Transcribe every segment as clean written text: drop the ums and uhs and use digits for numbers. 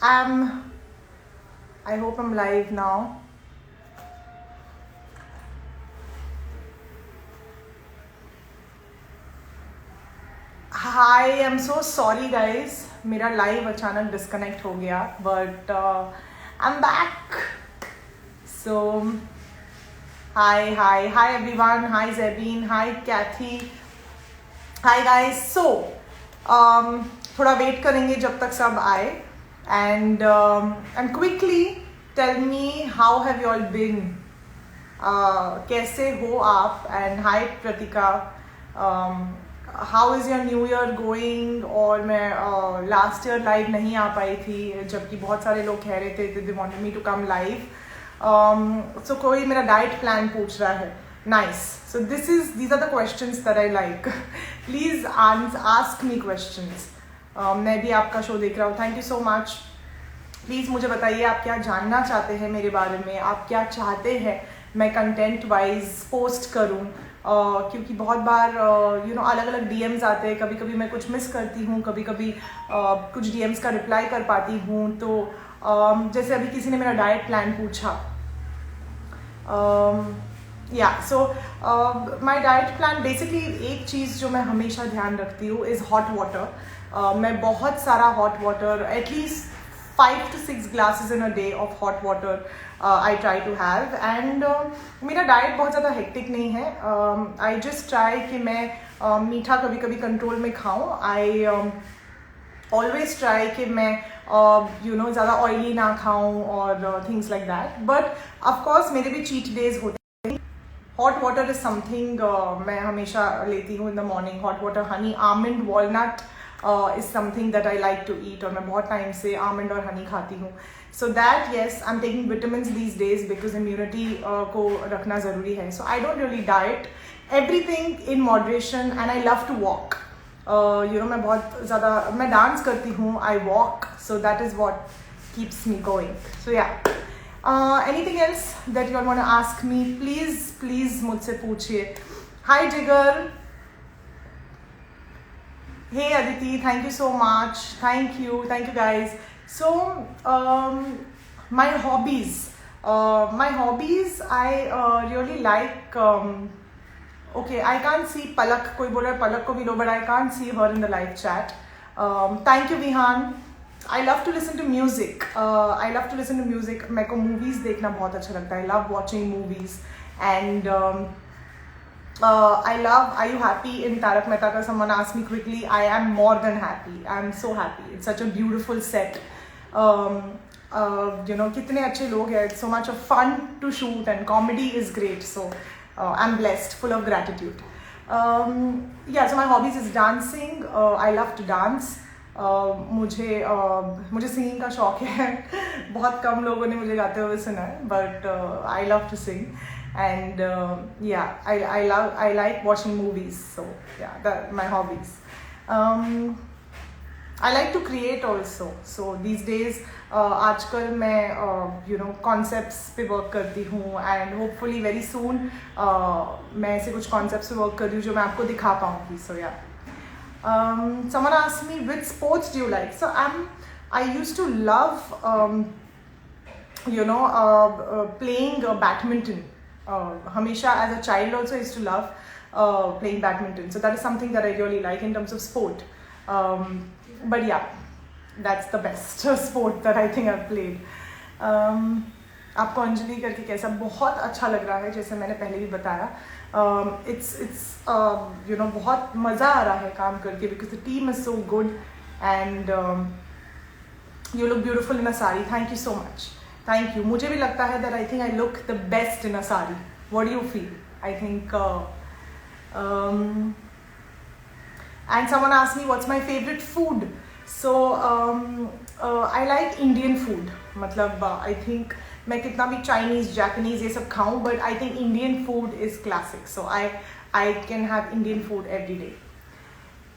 am, I hope I'm live now. Hi, I'm so sorry guys. मेरा live अचानक disconnect हो गया, but I'm back. So, hi everyone. Hi Zebin. Hi Kathy. Hi guys. So, थोड़ा wait करेंगे जब तक सब आए, and quickly tell me how have you all been. कैसे हो आप? And hi Pratika. How is your new year going? और मैं लास्ट ईयर लाइव नहीं आ पाई थी, जबकि बहुत सारे लोग कह रहे थे they wanted me to come live. So कोई मेरा डाइट प्लान पूछ रहा है. Nice. So these are the questions that I like. Please ask me questions. मैं भी आपका शो देख रहा हूँ. Thank you so much. Please मुझे बताइए आप क्या जानना चाहते हैं मेरे बारे में. आप क्या चाहते हैं मैं कंटेंट वाइज पोस्ट करूँ, क्योंकि बहुत बार अलग अलग डीएम्स आते हैं. कभी कभी मैं कुछ मिस करती हूँ, कभी कभी कुछ डीएम्स का रिप्लाई कर पाती हूँ. तो जैसे अभी किसी ने मेरा डाइट प्लान पूछा. So my diet plan basically, एक चीज़ जो मैं हमेशा ध्यान रखती हूँ इज़ हॉट वाटर. मैं बहुत सारा hot water, at least 5 to 6 glasses in a day of hot water I try to have. And मेरा डाइट बहुत ज़्यादा हेक्टिक नहीं है. आई जस्ट ट्राई कि मैं मीठा कभी कभी कंट्रोल में खाऊं. आई ऑलवेज ट्राई कि मैं ज़्यादा ऑयली ना खाऊं और things like that. But of course मेरे भी चीट डेज होते हैं. हॉट वाटर इज समथिंग मैं हमेशा लेती हूँ in the morning. Hot water, Honey, almond, walnut is something that I like to eat. और मैं बहुत टाइम से आमंड और हनी खाती हूँ. So that, yes, I'm taking vitamins these days because immunity को रखना ज़रूरी है. So I don't really diet. Everything in moderation, and I love to walk. मैं बहुत ज़्यादा, मैं डांस करती हूँ, I walk. So that is what keeps me going. So yeah. Anything else that you all want to ask me? Please मुझसे पूछिए. Hi Jigar. Hey Aditi, thank you so much. Thank you guys. So my hobbies, I really like. Okay, I can't see Palak. कोई बोल रहा है पलक को भी लो, but I can't see her in the live chat. Thank you Vihan. I love to listen to music. मेरे को movies देखना बहुत अच्छा लगता है. I love watching movies. And I love Are You Happy in Tarak Mehta Ka. Someone asked me quickly. I am more than happy. I am so happy. It's such a beautiful set. कितने अच्छे लोग हैं. It's so much of fun to shoot and comedy is great. So I'm blessed, full of gratitude. So my hobbies is dancing. I love to dance. मुझे singing का शौक है. बहुत कम लोगों ने मुझे गाते हुए सुना है, but I love to sing. And I like watching movies. So yeah, that my hobbies. I like to create also. So these days आजकल मैं concepts पे work करती हूँ, and hopefully very soon मैं ऐसे कुछ concepts पे work कर रही हूँ जो मैं आपको दिखा पाऊँगी. So yeah. Someone asked me which sports do you like. So I used to love playing badminton. Hamisha as a child also used to love playing badminton. So that is something that I really like in terms of sport. But yeah, that's the best sport that I think I've played. आपको अंजलि करके कैसा? बहुत अच्छा लग रहा है, जैसे मैंने पहले भी बताया. It's बहुत मज़ा आ रहा है काम करके, because the team is so good, and you look beautiful in a sari. Thank you so much. Thank you. मुझे भी लगता है that I think I look the best in a sari. What do you feel? I think and someone asked me what's my favorite food. So I like Indian food. मतलब I think मैं कितना भी Chinese, Japanese ये सब खाऊं, but I think Indian food is classic. So I can have Indian food every day.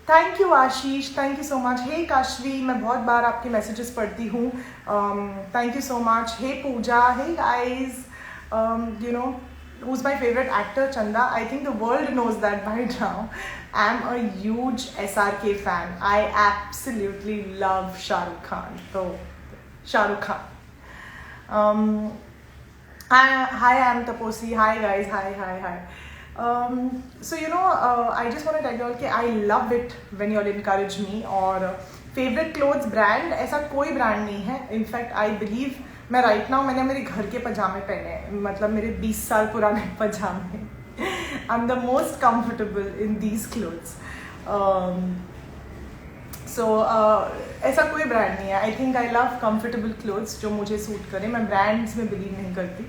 Thank you Ashish. Thank you so much. Hey Kashvi, मैं बहुत बार आपके मैसेजेस पढ़ती हूँ. Thank you so much. Hey Pooja. Hey guys. who's my favorite actor? Chanda. I think the world knows that by now. I'm a huge SRK fan. I absolutely love Shah Rukh Khan. So Shahrukh Khan. Hi, I'm Taposi. Hi guys. Hi. So I just want to tell you all कि I love it when you all encourage me. और favorite clothes brand ऐसा कोई brand नहीं है. In fact, I believe मैं right now मैंने मेरे घर के पजामे पहने हैं, मतलब मेरे 20 साल पुराने पजामे. I'm the most comfortable in these clothes. ऐसा कोई ब्रांड नहीं है. I think I love comfortable clothes जो मुझे सूट करें. मैं ब्रांड्स में बिलीव नहीं करती.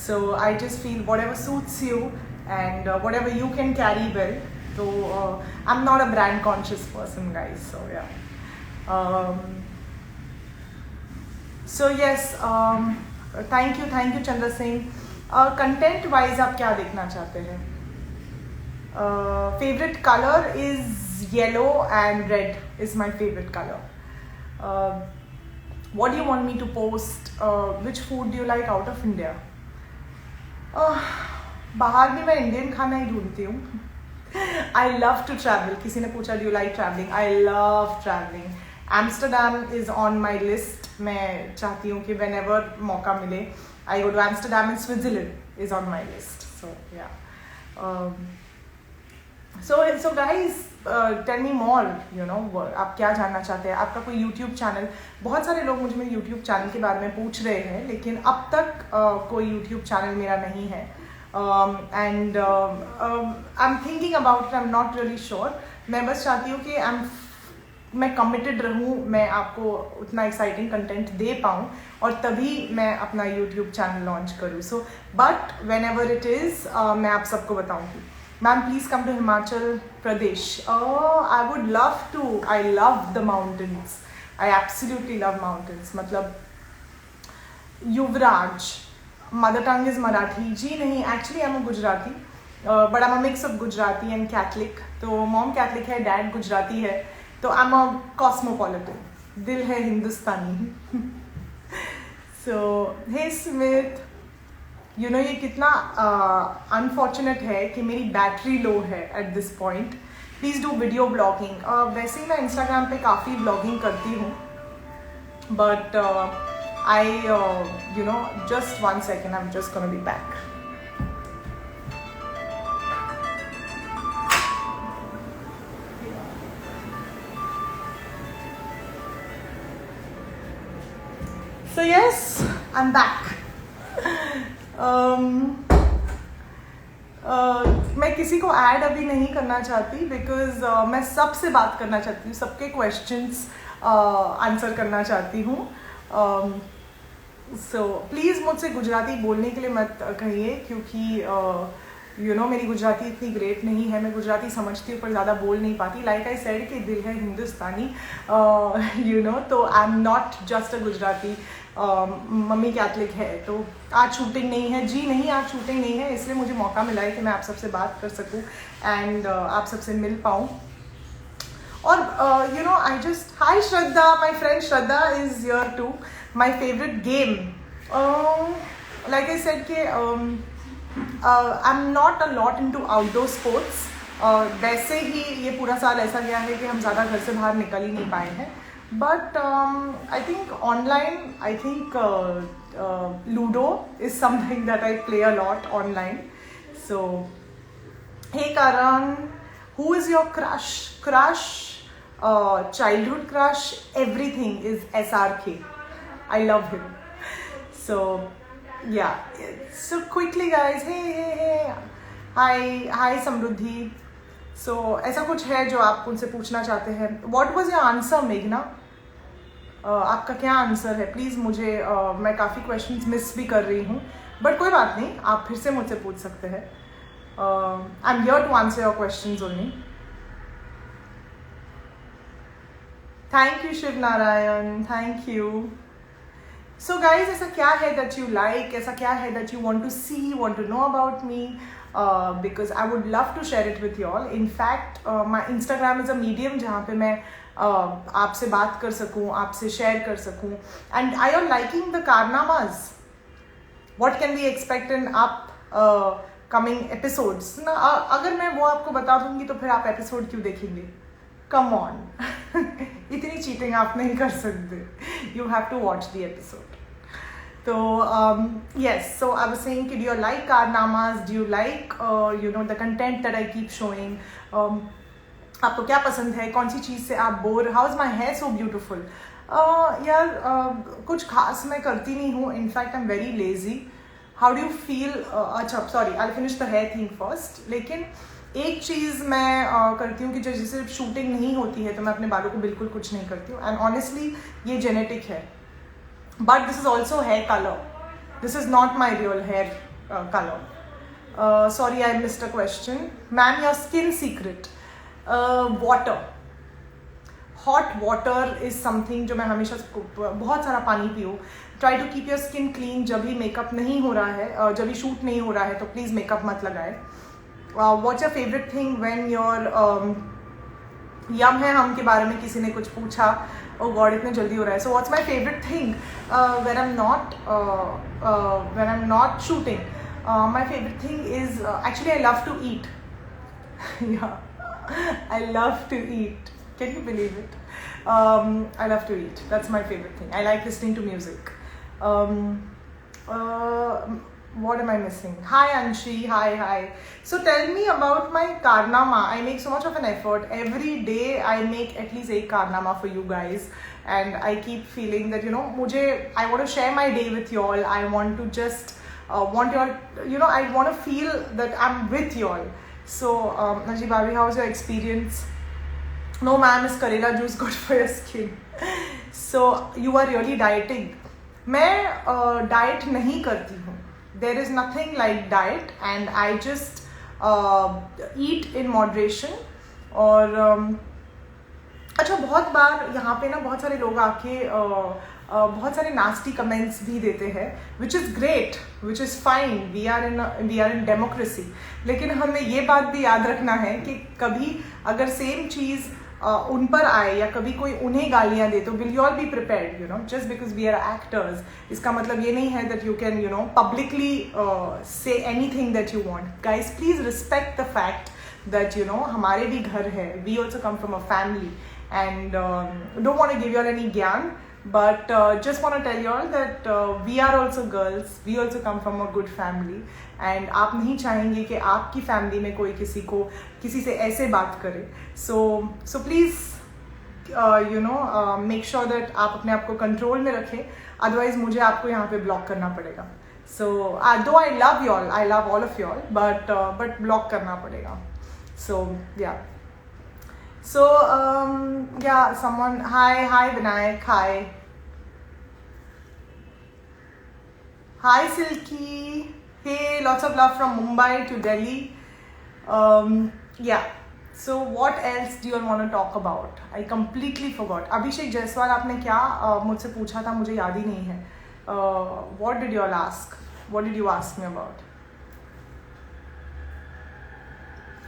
So I just feel whatever suits you and whatever you can carry well. तो I am not a brand conscious person guys. So yes, thank you Chandra Singh. Content wise आप क्या देखना चाहते हैं? Favorite color is yellow and red is my favorite color. What do you want me to post? Which food do you like out of India? बाहर भी मैं Indian खाना ही ढूंढती हूँ. I love to travel. किसी ने पूछा do you like traveling? I love traveling. Amsterdam is on my list. मैं चाहती हूँ कि whenever मौका मिले I go to Amsterdam and Switzerland is on my list. So yeah. So guys, tell me more, आप क्या जानना चाहते हैं? आपका कोई YouTube चैनल, बहुत सारे लोग मुझे मेरे YouTube चैनल के बारे में पूछ रहे हैं, लेकिन अब तक कोई YouTube चैनल मेरा नहीं है. And I am thinking about it. I am not really sure. मैं बस चाहती हूँ कि मैं कमिटेड रहूँ, मैं आपको उतना एक्साइटिंग कंटेंट दे पाऊँ और तभी मैं अपना YouTube चैनल लॉन्च करूँ. So but when ever it is मैं आप सबको बताऊँगी. Ma'am, please come to Himachal Pradesh. Oh, I would love to. I love the mountains. I absolutely love mountains. मतलब Yuvraj, mother tongue is Marathi. जी नहीं, actually I'm a Gujarati, but I'm a mix of Gujarati and Catholic. तो mom Catholic है, dad Gujarati है, तो I'm a cosmopolitan. दिल है हिंदुस्तानी. So hey Smith. ये कितना अनफॉर्चुनेट है कि मेरी बैटरी लो है at this point. Please do video blogging. वैसे ही मैं इंस्टाग्राम पे काफ़ी ब्लॉगिंग करती हूँ, but I just 1 second, I am just gonna be back. So yes, I'm back. मैं किसी को ऐड अभी नहीं करना चाहती बिकॉज मैं सबसे बात करना चाहती हूँ, सबके क्वेश्चंस आंसर करना चाहती हूँ. सो प्लीज़ मुझसे गुजराती बोलने के लिए मत कहिए, क्योंकि मेरी गुजराती इतनी ग्रेट नहीं है. मैं गुजराती समझती हूँ पर ज़्यादा बोल नहीं पाती. लाइक आई सेड कि दिल है हिंदुस्तानी. तो I am not just a Gujarati. Mummy Catholic है, तो आज शूटिंग नहीं है. जी नहीं, आज शूटिंग नहीं है, इसलिए मुझे मौका मिला है कि मैं आप सबसे बात कर सकूं एंड आप सबसे मिल पाऊं. और I just, hi Shraddha, my friend Shraddha is here too. My favourite game, like I said कि I am not a lot into outdoor sports. वैसे ही ये पूरा साल ऐसा गया है कि हम ज़्यादा घर से बाहर निकल ही नहीं पाए हैं. But I think online, I think Ludo is something that I play a lot online. So, hey Karan, who is your crush? Childhood crush, everything is SRK. I love him. So, yeah. So quickly guys, hey. Hi Samruddhi. So, ऐसा कुछ है जो आप उनसे पूछना चाहते हैं? What was your answer, मेघना? आपका क्या आंसर है? प्लीज़ मुझे मैं काफ़ी क्वेश्चंस मिस भी कर रही हूँ, बट कोई बात नहीं, आप फिर से मुझसे पूछ सकते हैं. I am here to answer your questions only. Thank you Shiv Narayan, thank you. So guys, ऐसा क्या है दैट यू लाइक, ऐसा क्या है that you want to see, want to know about me? Because I would love to share it with you all. In fact my Instagram is a medium जहाँ पे मैं आपसे बात कर सकूँ, आपसे शेयर कर सकूँ. And I are liking the कारनामाज. What can be expect in upcoming episodes ना? अगर मैं वो आपको बता दूंगी तो फिर आप एपिसोड क्यों देखेंगे? कम ऑन इतनी चीटिंग आप नहीं कर सकते. You have to watch the episode. So yes, so I was saying, do you like Karnamas? Do you like the content that I keep showing? आपको क्या पसंद है, कौन सी चीज़ से आप bore? How is my hair so beautiful? यार कुछ खास मैं करती नहीं हूँ. In fact I am very lazy. How do you feel? अच्छा sorry, I finish the hair thing first. लेकिन एक चीज़ मैं करती हूँ कि जैसे शूटिंग नहीं होती है तो मैं अपने बालों को बिल्कुल कुछ नहीं करती हूँ. एंड ऑनेस्टली ये जेनेटिक है. But this is also hair color. This is not my real hair color. Sorry, I missed a question. Ma'am, your skin secret. Water. Hot water is something जो मैं हमेशा बहुत सारा पानी पियो. Try to keep your skin clean. जब भी makeup नहीं हो रहा है, जब भी शूट नहीं हो रहा है तो प्लीज़ मेकअप मत लगाए. What's your favorite thing when you're यम है हम के बारे में किसी ने कुछ पूछा. Oh God, इतने जल्दी हो रहा है. So what's my favorite thing when I'm not shooting? My favorite thing is actually I love to eat. Yeah, I love to eat. Can you believe it? I love to eat. That's my favorite thing. I like listening to music. What am I missing? Hi Anshi, hi. So tell me about my Karnama. I make so much of an effort. Every day I make at least 8 Karnama for you guys. And I keep feeling that, I want to share my day with you all. I want to just, I want to feel that I'm with you all. So, Naji Bhabi, how's your experience? No ma'am, is Karela juice good for your skin? So, you are really dieting. मैं diet नहीं करती हूँ. There is nothing like diet and I just eat in moderation. और अच्छा, बहुत बार यहाँ पे ना बहुत सारे लोग आके बहुत सारे नास्टी कमेंट्स भी देते हैं, which is great, which is fine. We are in democracy. लेकिन हमें ये बात भी याद रखना है कि कभी अगर सेम चीज़ उन पर आए या कभी कोई उन्हें गालियाँ दे तो will you all be prepared. Just because we are actors, इसका मतलब ये नहीं है that you can publicly say anything that you want. Guys please respect the fact that हमारे भी घर है. We also come from a family and don't want to give you all any ज्ञान, but just want to tell you all that we are also girls, we also come from a good family and आप नहीं चाहेंगे कि आपकी family में कोई किसी से ऐसे बात करे. so please make sure that आप अपने आप को कंट्रोल में रखें, अदरवाइज मुझे आपको यहाँ पे ब्लॉक करना पड़ेगा. so though I love you all, I love all of you all, but block करना पड़ेगा. so yeah. So, someone, hi Vinayak, hi. Hi Silky, hey, lots of love from Mumbai to Delhi. So what else do you all want to talk about? I completely forgot. Abhishek Jaiswal, आपने क्या मुझसे पूछा था, मुझे याद ही नहीं है. What did you all ask? What did you ask me about?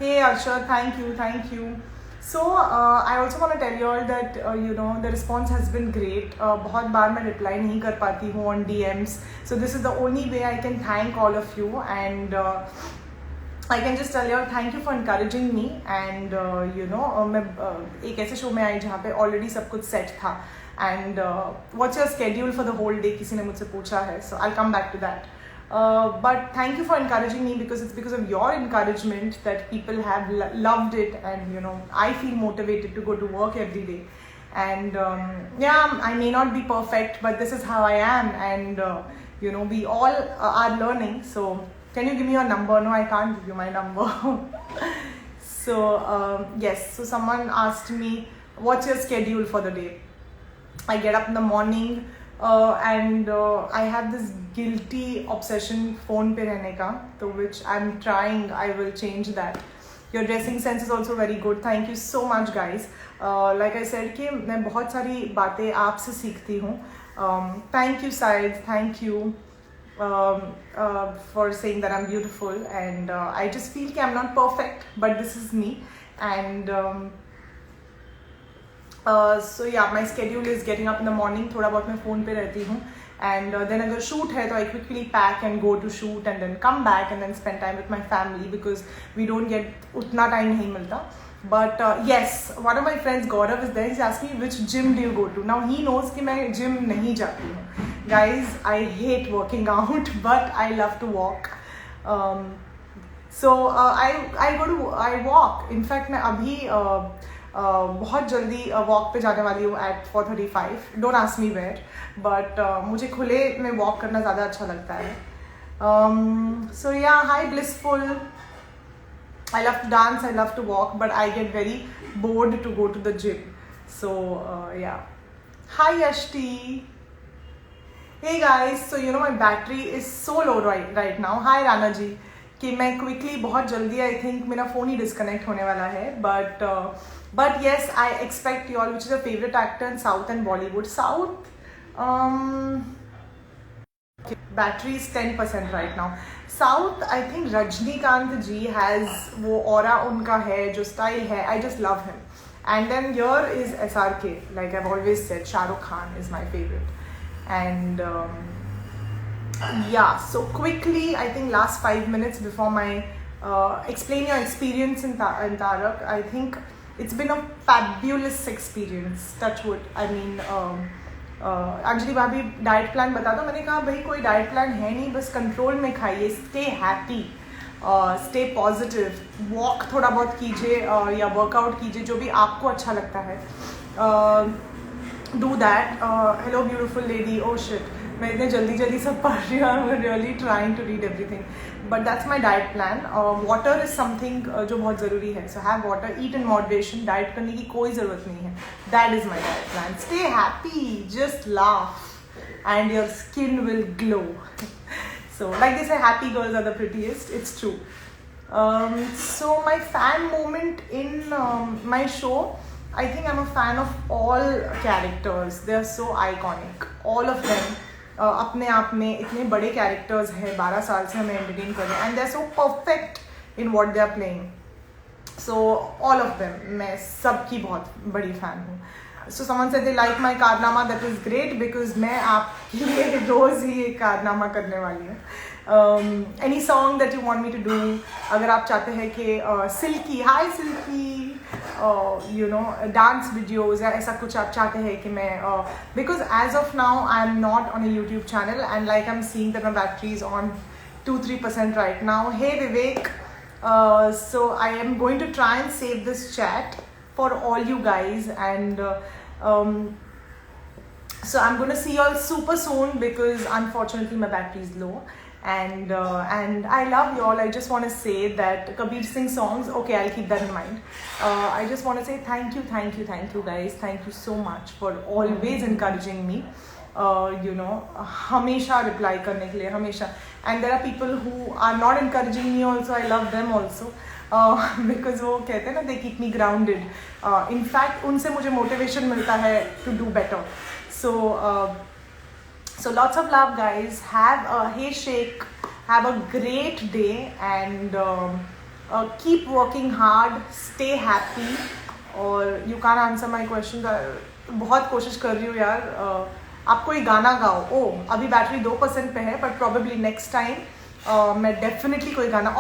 Hey Arshad, thank you. So I also want to tell you all that the response has been great. बहुत बार मैं reply नहीं कर पाती हूँ on DMs. So this is the only way I can thank all of you, and I can just tell you all thank you for encouraging me. And मैं एक ऐसे show में आई जहाँ पे already सब कुछ set था. And what's your schedule for the whole day? किसी ने मुझसे पूछा है. So I'll come back to that. But thank you for encouraging me, because it's because of your encouragement that people have loved it, and I feel motivated to go to work every day. And I may not be perfect, but this is how I am, and we all are learning. So can you give me your number? No, I can't give you my number. So yes, so someone asked me, what's your schedule for the day? I get up in the morning. And I have this guilty obsession phone पे रहने का, तो which I'm trying, I will change that. Your dressing sense is also very good. Thank you so much guys. Like I said कि मैं बहुत सारी बातें आपसे सीखती हूँ. Thank you Syed, thank you for saying that I'm beautiful, and I just feel कि I'm not perfect, but this is me. And so yeah, my schedule is getting up in the morning. थोड़ा बहुत मैं phone पे रहती हूँ, and then अगर shoot है तो I quickly pack and go to shoot, and then come back and then spend time with my family, because we don't get उतना time नहीं मिलता. But yes, one of my friends, Gaurav, is there. He's asked me which gym do you go to. Now he knows कि मैं gym नहीं जाती हूँ. Guys, I hate working out, but I love to walk. So I walk. In fact, मैं अभी बहुत जल्दी walk पे जाने वाली हूँ at 4:35. Don't ask me where, but मुझे खुले में वॉक करना ज़्यादा अच्छा लगता है. So yeah, hi Blissful. I love to dance, I love to walk, but I get very bored to go to the gym. So yeah. Hi Yashti. Hey guys, so you know my battery is so low right now. Hi Rana ji. कि मैं quickly बहुत जल्दी I think मेरा phone ही disconnect होने वाला है. But yes, I expect you all. Which is your favorite actor in South and Bollywood? South. Battery is 10% right now. South, I think Rajnikant ji has वो aura उनका है, जो style है. I just love him. And then here is SRK. Like I've always said, Shah Rukh Khan is my favorite. And yeah, so quickly, I think last 5 minutes before my explain your experience in Tarak. I think it's been a fabulous experience. Touch wood. I mean. Anjali भाभी diet plan बता दो. मैंने कहा भाई कोई diet plan है नहीं, बस कंट्रोल में खाइए, stay happy, stay positive, walk थोड़ा बहुत कीजिए या वर्कआउट कीजिए, जो भी आपको अच्छा लगता है, do that. Hello beautiful lady. Oh shit, मैं इतने जल्दी सब पढ़ रही हूँ. I am really trying to read everything, but that's my diet plan. Water is something जो बहुत ज़रूरी है. So have water, eat in moderation. Diet करने की कोई ज़रूरत नहीं है. That is my diet plan. Stay happy, just laugh and your skin will glow. So like they say, happy girls are the prettiest. It's true. So my fan moment in my show, I think I'm a fan of all characters. They are so iconic, all of them. अपने आप में इतने बड़े characters हैं. 12 साल से हमें entertain कर रहे हैं, and they are so perfect in what they are playing. So all of them, मैं सबकी बहुत बड़ी फ़ैन हूँ. So someone said they like my कारनामा. दैट इज़ ग्रेट, बिकॉज मैं आपके लिए रोज़ ही एक कारनामा करने वाली हूँ. Any song that you want me to do. अगर आप चाहते हैं कि silky, hi silky, you know dance videos या ऐसा कुछ आप चाहते हैं कि मैं, because as of now I am not on a YouTube channel, and like I am seeing that my battery is on 2-3% right now. Hey Vivek, so I am going to try and save this chat for all you guys, and so I'm going to see you all super soon, because unfortunately my battery is low. And I love you all. I just want to say that Kabir Singh songs, okay, I'll keep that in mind. I just want to say thank you guys. Thank you so much for always encouraging me. You know, हमेशा reply करने के लिए, हमेशा. And there are people who are not encouraging me also. I love them also. Because वो कहते हैं ना, they keep me grounded. In fact, उनसे मुझे motivation मिलता है to do better. So lots of love, guys. Hey Sheikh, have a great day, and keep working hard. Stay happy. और you can't answer my questions. बहुत कोशिश कर रही हूँ यार. आप कोई गाना गाओ. अभी बैटरी 2% पे है, बट probably next time मैं definitely कोई गाना.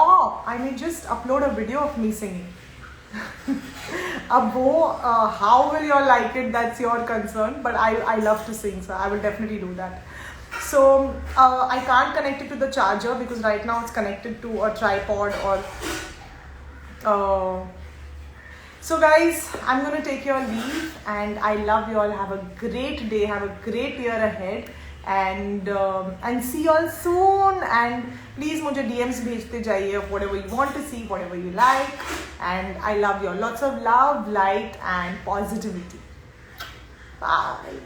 I may just upload a video of me singing. अब वो how will you all like it, that's your concern, but I love to sing, so I will definitely do that. So I can't connect it to the charger because right now it's connected to a tripod or so guys, I'm going to take your leave, and I love you all. Have a great day, have a great year ahead, and see you all soon. And please मुझे DMs भेजते जाइए of whatever you want to see, whatever you like, and I love you all. Lots of love, light and positivity. Bye.